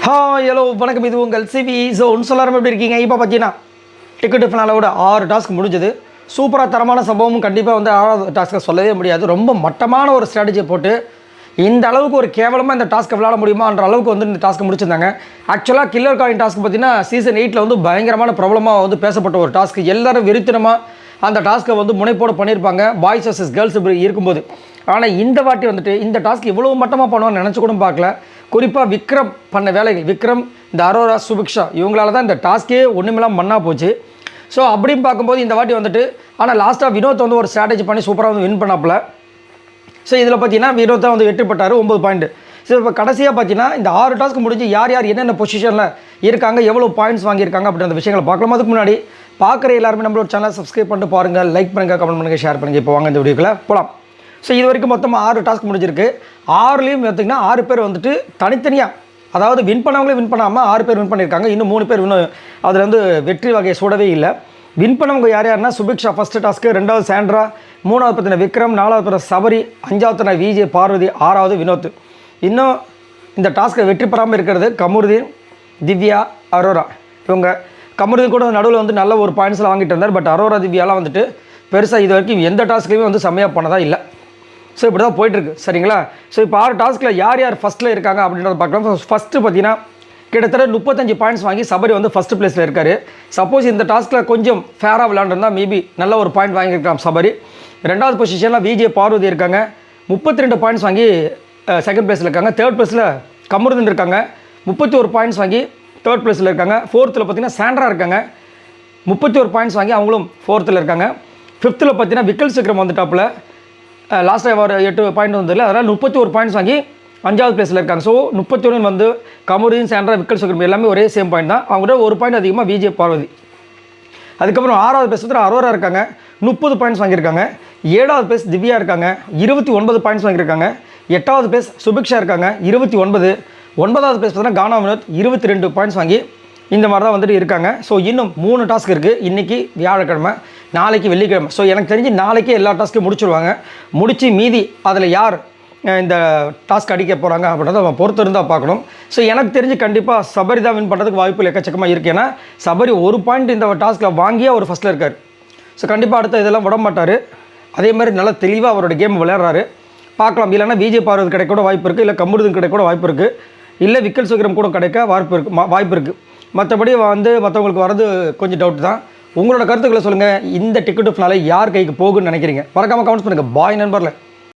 Hello வணக்கம், இது உங்கள் சிவி ஜோன். எல்லாரும் எப்படி இருக்கீங்க? இப்போ பார்த்தீங்கன்னா டிக்கெட் ஃபினாலோட 6 டாஸ்க் முடிஞ்சது. சூப்பராக தரமான சம்பவமும் கண்டிப்பாக வந்து 6வது டாஸ்க்கை சொல்லவே முடியாது. ரொம்ப மட்டமான ஒரு ஸ்ட்ராட்டஜியை போட்டு இந்த அளவுக்கு ஒரு கேவலமாக இந்த டாஸ்க்கை விளாட முடியுமான்ற அளவுக்கு வந்து இந்த டாஸ்க்கு முடிச்சிருந்தாங்க. ஆக்சுவலாக கில்லர் காயின் டாஸ்க் பார்த்தீங்கன்னா சீசன் 8 வந்து பயங்கரமான ப்ராப்ளமாக வந்து பேசப்பட்ட ஒரு டாஸ்க்கு. எல்லோரும் வெறித்தனமாக அந்த டாஸ்க்கை வந்து முனைப்போடு பண்ணியிருப்பாங்க, பாய்ஸ் வர்சஸ் கேர்ள்ஸ் இப்படி இருக்கும்போது. ஆனால் இந்த வாட்டி வந்துட்டு இந்த டாஸ்க் இவ்வளோ மட்டமாக பண்ணுவான்னு நினச்சி கூட பார்க்கல. குறிப்பாக விக்ரம் பண்ண வேலைகள், விக்ரம், இந்த அரோரா, சுபிக்ஷா இவங்களால தான் இந்த டாஸ்க்கே ஒன்றுமெல்லாம் மண்ணாக போச்சு. ஸோ அப்படின்னு பார்க்கும்போது இந்த வாட்டி வந்துட்டு ஆனால் லாஸ்ட்டாக வினோத் வந்து ஒரு ஸ்ட்ராட்டஜி பண்ணி சூப்பராக வந்து வின் பண்ணாப்புல. ஸோ இதில் பார்த்தீங்கன்னா வினோத் தான் வந்து வெற்றி பெற்றார், 9 பாயிண்ட். ஸோ இப்போ கடைசியாக பார்த்தீங்கன்னா இந்த 6 டாஸ்க்கு முடிஞ்சு யார் யார் என்னென்ன பொசிஷனில் இருக்காங்க, எவ்வளோ பாயிண்ட்ஸ் வாங்கியிருக்காங்க அப்படின்ற விஷயங்களை பார்க்கலாம். அதுக்கு முன்னாடி பார்க்குற எல்லாருமே நம்மளோட சேனல் சப்ஸ்கிரைப் பண்ணிட்டு பாருங்கள், லைக் பண்ணுங்கள், கமெண்ட் பண்ணுங்கள், ஷேர் பண்ணுங்கள். இப்போ வாங்க இந்த வீடியோக்குள்ள போகலாம். ஸோ இது வரைக்கும் மொத்தமாக 6 டாஸ்க் முடிஞ்சிருக்கு. 6லேயும் பார்த்திங்கன்னா 6 பேர் வந்துட்டு தனித்தனியாக, அதாவது வின் பண்ணவங்களே வின் பண்ணாமல் 6 பேர் வின் பண்ணியிருக்காங்க. இன்னும் 3 பேர் இன்னும் அதில் வந்து வெற்றி வகையை சூடவே இல்லை. வின் பண்ணவங்க யார் யாருன்னா சுபிக்ஷா ஃபஸ்ட்டு டாஸ்க்கு, 2வது சாண்ட்ரா, 3வது பார்த்தீங்கன்னா விக்ரம், 4வது பார்த்தீங்கன்னா சபரி, 5வது விஜே பார்வதி, 6வது வினோத். இன்னும் இந்த டாஸ்க்கை வெற்றி பெறாமல் இருக்கிறது கமருதீன், திவ்யா, அரோரா. இவங்க கமருதீன் கூட நடுவில் வந்து நல்ல ஒரு பாயிண்ட்ஸில் வாங்கிட்டு இருந்தார். பட் அரோரா, திவ்யாலாம் வந்துட்டு பெருசாக இது வரைக்கும் எந்த டாஸ்க்லையுமே வந்து செம்மையாக பண்ணதாக இல்லை. ஸோ இப்படி தான் போயிட்டுருக்கு, சரிங்களா? ஸோ இப்போ 6 டாஸ்க்கில் யார் யார் ஃபஸ்ட்டில் இருக்காங்க அப்படின்றத பார்க்கலாம். ஃபஸ்ட்டு பார்த்தீங்கன்னா கிட்டத்தட்ட 35 பாயிண்ட்ஸ் வாங்கி சபரி வந்து ஃபஸ்ட்டு பிளேஸில் இருக்கார். சப்போஸ் இந்த டாஸ்க்கில் கொஞ்சம் ஃபேராக விளாண்டுருந்தால் மேபி நல்ல ஒரு பாயிண்ட் வாங்கியிருக்கலாம் சபரி. 2வது பொசிஷனில் விஜே பார்வதி இருக்காங்க, 32 பாயிண்ட்ஸ் வாங்கி செகண்ட் பிளேஸில் இருக்காங்க. 3rd பிளேஸில் கமருதீன் இருக்காங்க, 31 பாயிண்ட்ஸ் வாங்கி 3rd பிளேஸில் இருக்காங்க. 4th பார்த்தீங்கன்னா சாண்ட்ரா இருக்காங்க, 31 பாயிண்ட்ஸ் வாங்கி அவங்களும் 4th இருக்காங்க. 5th பார்த்தீங்கன்னா விக்கல் சிக்ரம் வந்துட்டாப்பில், லாஸ்ட்டாக ஒரு 8 பாயிண்ட் வந்ததில்லை, அதனால் 31 பாயிண்ட்ஸ் வாங்கி 5வது பிளேஸில் இருக்காங்க. ஸோ 31 வந்து கமருதீன், சாண்ட்ரா, விக்கல் சிக்ரம் எல்லாமே ஒரே சேம் பாயிண்ட் தான். அவங்கள்ட்ட ஒரு பாயிண்ட் அதிகமாக விஜே பார்வதி. அதுக்கப்புறம் 6வது பிளேஸ் வந்து அரோரா இருக்காங்க, 30 பாயிண்ட்ஸ் வாங்கியிருக்காங்க. 7வது பிளேஸ் திவ்யா இருக்காங்க, 29 பாயிண்ட்ஸ் வாங்கியிருக்காங்க. 8வது பிளேஸ் சுபிக்ஷா இருக்காங்க, 29. 9வது பிளேஸ் பார்த்தீங்கன்னா கானா வினோத், 22 பாயிண்ட்ஸ் வாங்கி இந்த மாதிரி தான் வந்துட்டு இருக்காங்க. ஸோ இன்னும் 3 டாஸ்க் இருக்குது. இன்றைக்கி வியாழக்கிழமை, நாளைக்கு வெள்ளிக்கிழமை. ஸோ எனக்கு தெரிஞ்சு நாளைக்கே எல்லா டாஸ்க்கையும் முடிச்சுடுவாங்க. முடித்து மீதி அதில் யார் இந்த டாஸ்க் அடிக்க போகிறாங்க அப்படின்றத நம்ம பொறுத்து இருந்தால் பார்க்கணும். ஸோ எனக்கு தெரிஞ்சு கண்டிப்பாக சபரி தான் வின் பண்ணுறதுக்கு வாய்ப்பு எக்கச்சக்கமாக இருக்குது. ஏன்னா சபரி ஒரு பாயிண்ட் இந்த டாஸ்க்கில் வாங்கியே அவர் ஃபஸ்ட்டில் இருக்கார். ஸோ கண்டிப்பாக அடுத்த இதெல்லாம் விட மாட்டார். அதே மாதிரி நல்லா தெளிவாக அவரோட கேம் விளையாடுறாரு, பார்க்கலாம். இல்லைன்னா விஜே பார்வதி கிடைக்க கூட வாய்ப்பு இருக்குது, இல்லை கமருதீன் கிடைக்க கூட வாய்ப்பு இருக்குது, இல்லை விக்கல் சிக்ரம் கூட கிடைக்க வாய்ப்பு இருக்குது. மற்றபடி வந்து மற்றவங்களுக்கு வரது கொஞ்சம் டவுட் தான். உங்களோட கருத்துக்களை சொல்லுங்கள். இந்த டிக்கெட் ஃபினாலே யார் கைக்கு போகுன்னு நினைக்கிறீங்க? மறக்காமல் கமெண்ட்ஸ் பண்ணுங்கள். பாய் நண்பர்களே.